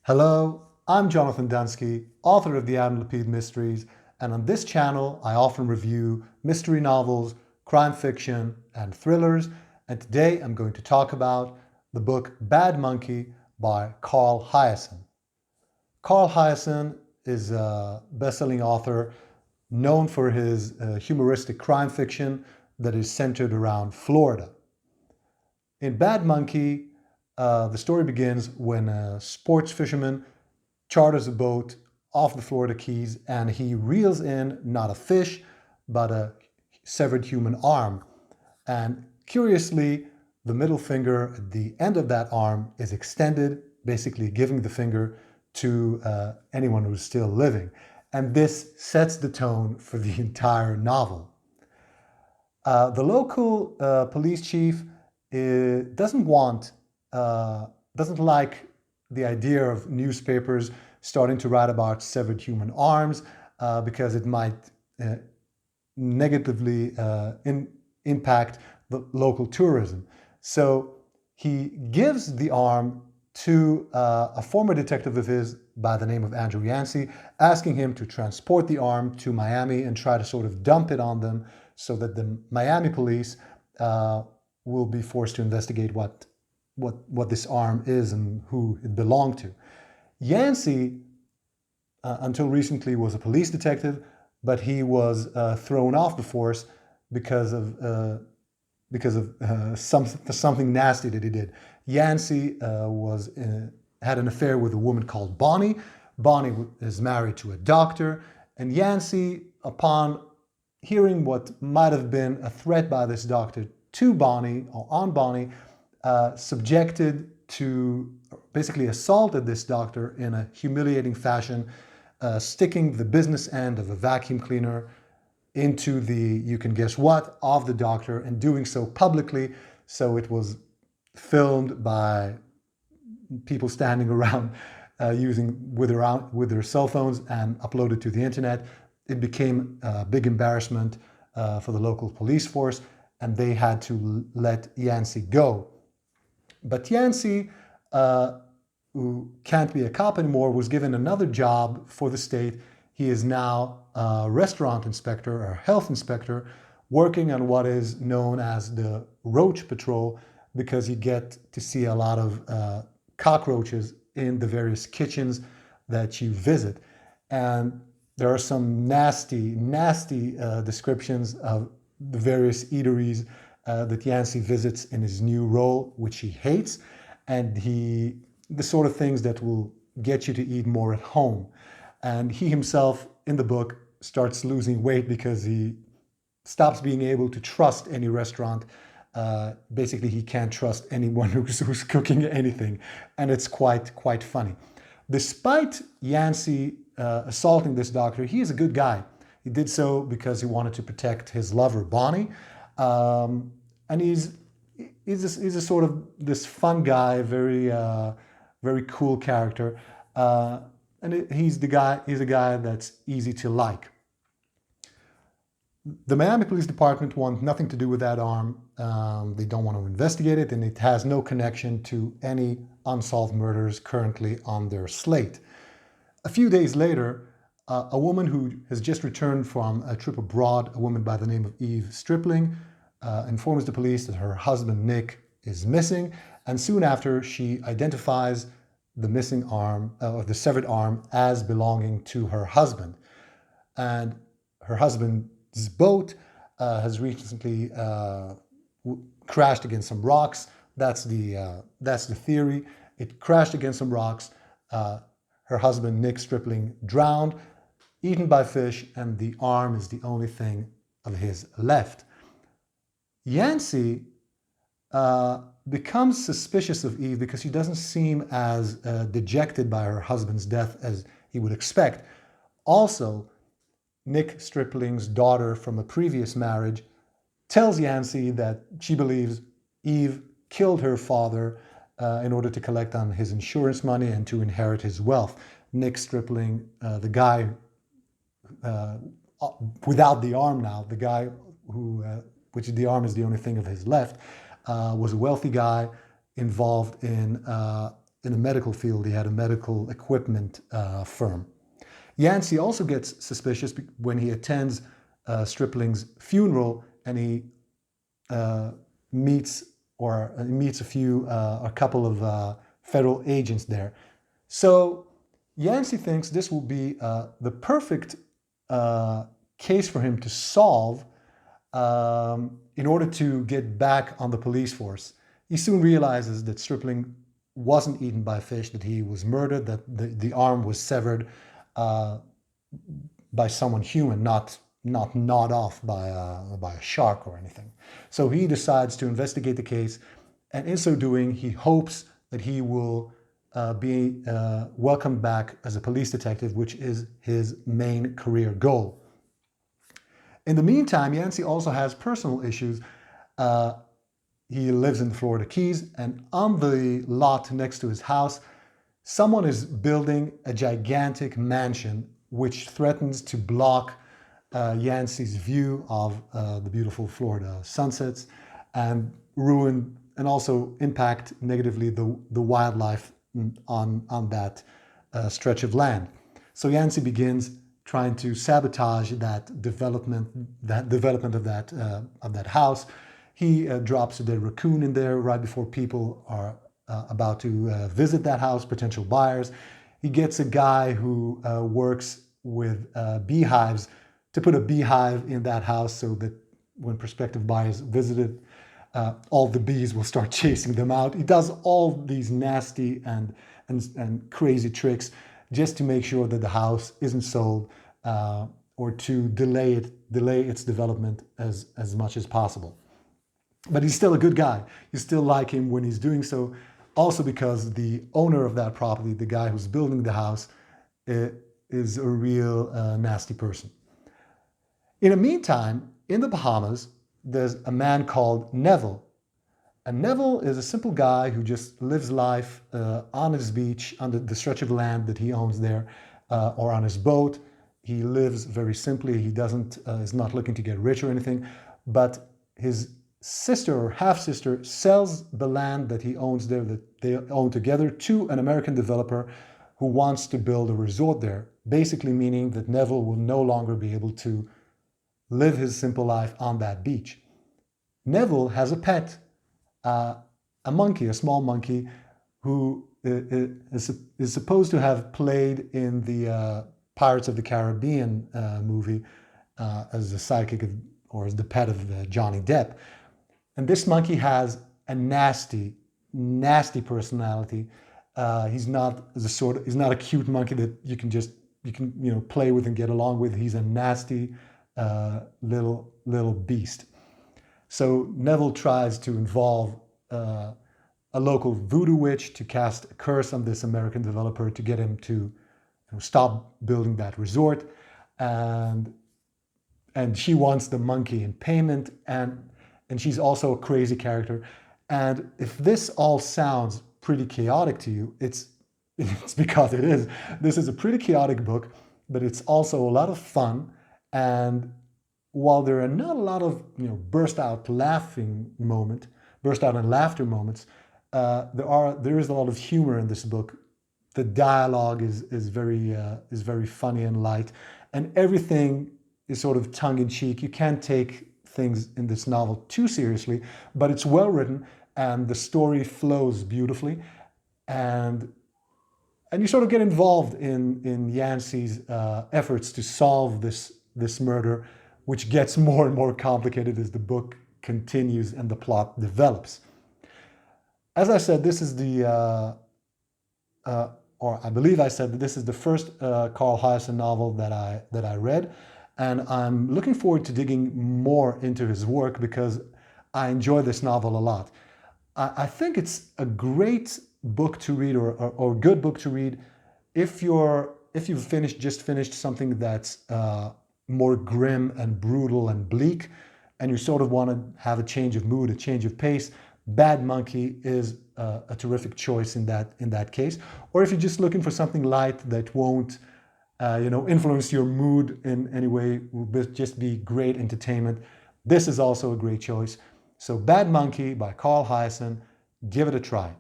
Hello, I'm Jonathan Dunsky, author of the Adam Lapid Mysteries, and on this channel I often review mystery novels, crime fiction, and thrillers, and today I'm going to talk about the book Bad Monkey by Carl Hiaasen. Carl Hiaasen is a best-selling author known for his humoristic crime fiction that is centered around Florida. In Bad Monkey, the story begins when a sports fisherman charters a boat off the Florida Keys and he reels in not a fish, but a severed human arm. And curiously, the middle finger at the end of that arm is extended, basically giving the finger to anyone who's still living. And this sets the tone for the entire novel. The local police chief doesn't like the idea of newspapers starting to write about severed human arms because it might negatively impact the local tourism. So he gives the arm to a former detective of his by the name of Andrew Yancey, asking him to transport the arm to Miami and try to sort of dump it on them so that the Miami police will be forced to investigate what this arm is and who it belonged to. Yancey, until recently, was a police detective, but he was thrown off the force because of something nasty that he did. Yancey had an affair with a woman called Bonnie. Bonnie is married to a doctor, and Yancey, upon hearing what might have been a threat by this doctor to Bonnie, or on Bonnie, basically assaulted this doctor in a humiliating fashion, sticking the business end of a vacuum cleaner into the, you can guess what, of the doctor, and doing so publicly. So it was filmed by people standing around with their cell phones and uploaded to the internet. It became a big embarrassment for the local police force, and they had to let Yancey go. But Yancey, who can't be a cop anymore, was given another job for the state. He is now a restaurant inspector or health inspector, working on what is known as the roach patrol, because you get to see a lot of cockroaches in the various kitchens that you visit. And there are some nasty descriptions of the various eateries that Yancey visits in his new role, which he hates, and the sort of things that will get you to eat more at home. And he himself, in the book, starts losing weight because he stops being able to trust any restaurant. Basically, he can't trust anyone who's cooking anything, and it's quite funny. Despite Yancey assaulting this doctor, he is a good guy. He did so because he wanted to protect his lover, Bonnie. And he's a sort of this fun guy, very cool character. And he's a guy that's easy to like. The Miami Police Department want nothing to do with that arm. They don't want to investigate it, and it has no connection to any unsolved murders currently on their slate. A few days later, a woman who has just returned from a trip abroad, a woman by the name of Eve Stripling, informs the police that her husband, Nick, is missing, and soon after she identifies the missing arm, or the severed arm, as belonging to her husband. And her husband's boat has recently crashed against some rocks. That's the theory. It crashed against some rocks. Her husband, Nick Stripling, drowned, eaten by fish, and the arm is the only thing of his left. Yancey becomes suspicious of Eve because she doesn't seem as dejected by her husband's death as he would expect. Also, Nick Stripling's daughter from a previous marriage tells Yancey that she believes Eve killed her father in order to collect on his insurance money and to inherit his wealth. Nick Stripling, the guy without the arm now, the guy which the arm is the only thing of his left, was a wealthy guy involved in in the medical field. He had a medical equipment firm. Yancey also gets suspicious when he attends Stripling's funeral, and he meets a couple of federal agents there. So Yancey thinks this will be the perfect case for him to solve in order to get back on the police force. He soon realizes that Stripling wasn't eaten by fish, that he was murdered, that the arm was severed by someone human, not gnawed off by a shark or anything. So he decides to investigate the case, and in so doing, he hopes that he will be welcomed back as a police detective, which is his main career goal. In the meantime, Yancey also has personal issues. He lives in the Florida Keys, and on the lot next to his house, someone is building a gigantic mansion which threatens to block Yancey's view of the beautiful Florida sunsets and ruin and also impact negatively the wildlife on that stretch of land. So Yancey begins trying to sabotage that development of that house. He drops a dead raccoon in there right before people are about to visit that house, potential buyers. He gets a guy who works with beehives to put a beehive in that house so that when prospective buyers visit it, all the bees will start chasing them out. He does all these nasty and crazy tricks just to make sure that the house isn't sold or to delay its development as much as possible. But he's still a good guy. You still like him when he's doing so, also because the owner of that property, the guy who's building the house, is a real nasty person. In the meantime, in the Bahamas, there's a man called Neville. And Neville is a simple guy who just lives life on his beach, on the stretch of land that he owns there, or on his boat. He lives very simply. He is not looking to get rich or anything, but his sister or half-sister sells the land that he owns there, that they own together, to an American developer who wants to build a resort there, basically meaning that Neville will no longer be able to live his simple life on that beach. Neville has a pet, a monkey, a small monkey, who is supposed to have played in the Pirates of the Caribbean movie as the sidekick or as the pet of Johnny Depp. And this monkey has a nasty, nasty personality. He's not a cute monkey that you can play with and get along with. He's a nasty little beast. So Neville tries to involve a local voodoo witch to cast a curse on this American developer to get him to stop building that resort, and she wants the monkey in payment, and she's also a crazy character. And if this all sounds pretty chaotic to you, it's because it is. This is a pretty chaotic book, but it's also a lot of fun. And while there are not a lot of burst out in laughter moments, there is a lot of humor in this book. The dialogue is very funny and light, and everything is sort of tongue in cheek. You can't take things in this novel too seriously, but it's well written and the story flows beautifully, and you sort of get involved in Yancey's efforts to solve this murder, which gets more and more complicated as the book continues and the plot develops. As I said, this is I believe I said that this is the first Carl Hiaasen novel that I read, and I'm looking forward to digging more into his work because I enjoy this novel a lot. I think it's a great book to read, or good book to read, if you've just finished something that's more grim and brutal and bleak, and you sort of want to have a change of mood, a change of pace. Bad Monkey is a terrific choice in that case. Or if you're just looking for something light that won't influence your mood in any way, will just be great entertainment, this is also a great choice. So Bad Monkey by Carl Hiaasen, give it a try.